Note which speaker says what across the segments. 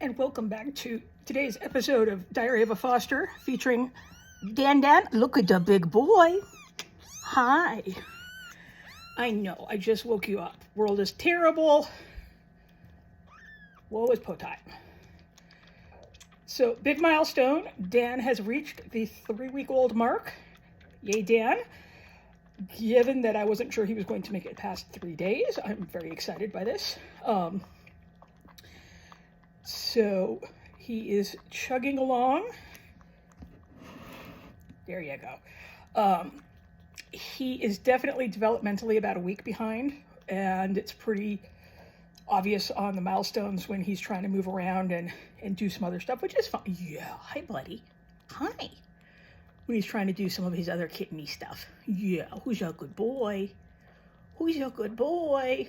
Speaker 1: and welcome back to today's episode of Diary of a Foster featuring Dan. Look at the big boy. Hi. I know, I just woke you up. World is terrible. Woe is po time. So, big milestone. Dan has reached the 3-week-old mark. Yay, Dan. Given that I wasn't sure he was going to make it past 3 days, I'm very excited by this. So he is chugging along. There you go. He is definitely developmentally about a week behind, and it's pretty obvious on the milestones when he's trying to move around and do some other stuff, which is fun. Yeah, hi, buddy. Hi. When he's trying to do some of his other kitteny stuff. Yeah, who's a good boy? Who's a good boy?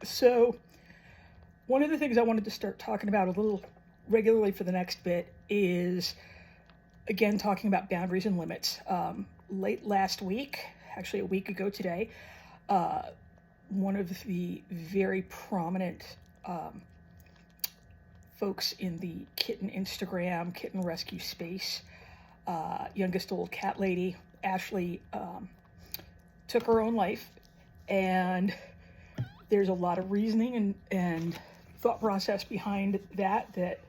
Speaker 1: So, one of the things I wanted to start talking about a little regularly for the next bit is, again, talking about boundaries and limits. Late last week, actually a week ago today, one of the very prominent folks in the kitten Instagram, kitten rescue space, youngest old cat lady, Ashley, took her own life, and there's a lot of reasoning and thought process behind that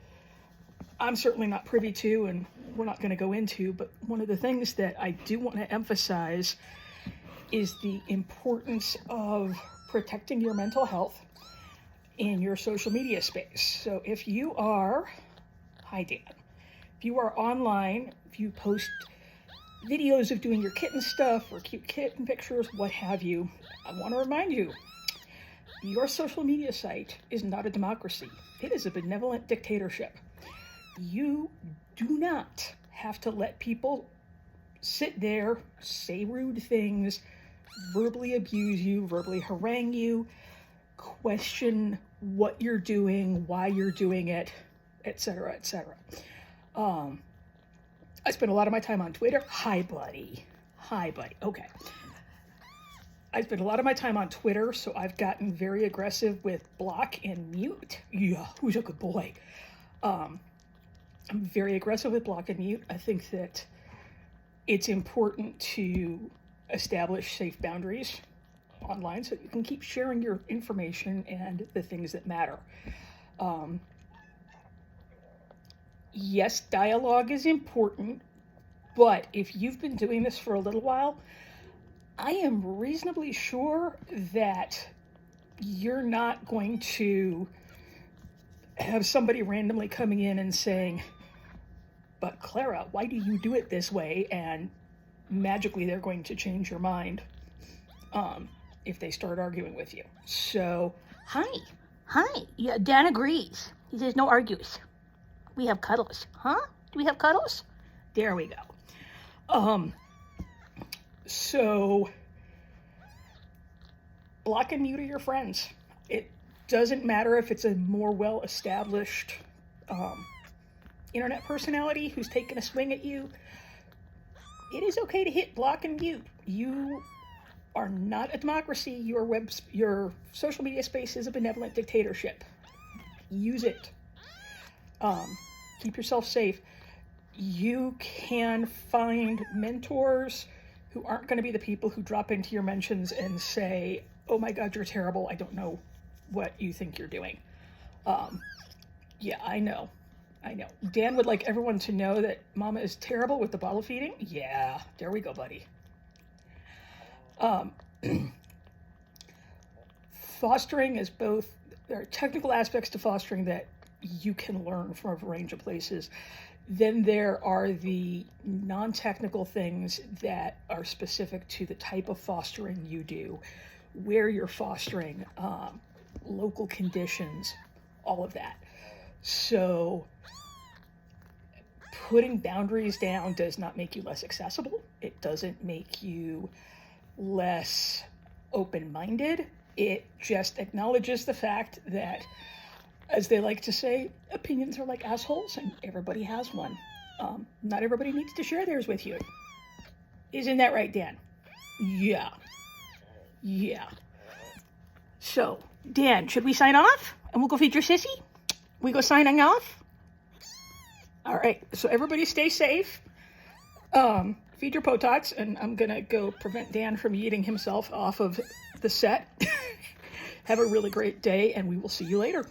Speaker 1: I'm certainly not privy to, and we're not going to go into, but one of the things that I do want to emphasize is the importance of protecting your mental health in your social media space. So if you are, hi Dan, if you are online, if you post videos of doing your kitten stuff or cute kitten pictures, what have you, I want to remind you, your social media site is not a democracy. It is a benevolent dictatorship. You do not have to let people sit there, say rude things, verbally abuse you, verbally harangue you, question what you're doing, why you're doing it, etc., etc. I spend a lot of my time on Twitter. Hi, buddy. Hi, buddy. Okay. I spend a lot of my time on Twitter, so I've gotten very aggressive with block and mute. Yeah, who's a good boy? I'm very aggressive with block and mute. I think that it's important to establish safe boundaries online so you can keep sharing your information and the things that matter. Yes, dialogue is important, but if you've been doing this for a little while, I am reasonably sure that you're not going to have somebody randomly coming in and saying, but Clara, why do you do it this way? And magically they're going to change your mind if they start arguing with you. So, hi. Yeah, Dan agrees. He says no argues. We have cuddles. Huh? Do we have cuddles? There we go. So, block and mute your friends. It doesn't matter if it's a more well-established internet personality who's taking a swing at you. It is okay to hit block and mute. You are not a democracy. Your social media space is a benevolent dictatorship. Use it. Keep yourself safe. You can find mentors who aren't going to be the people who drop into your mentions and say, oh my God, you're terrible. I don't know what you think you're doing. Yeah, I know. Dan would like everyone to know that Mama is terrible with the bottle feeding. Yeah, there we go, buddy. Fostering is both, there are technical aspects to fostering that you can learn from a range of places. Then there are the non-technical things that are specific to the type of fostering you do, where you're fostering, local conditions, all of that. So putting boundaries down does not make you less accessible. It doesn't make you less open-minded. It just acknowledges the fact that, as they like to say, opinions are like assholes and everybody has one. Not everybody needs to share theirs with you. Isn't that right, Dan? Yeah. So, Dan, should we sign off? And we'll go feed your sissy? We go signing off? All right, so everybody stay safe. Feed your potots, and I'm gonna go prevent Dan from yeeting himself off of the set. Have a really great day, and we will see you later.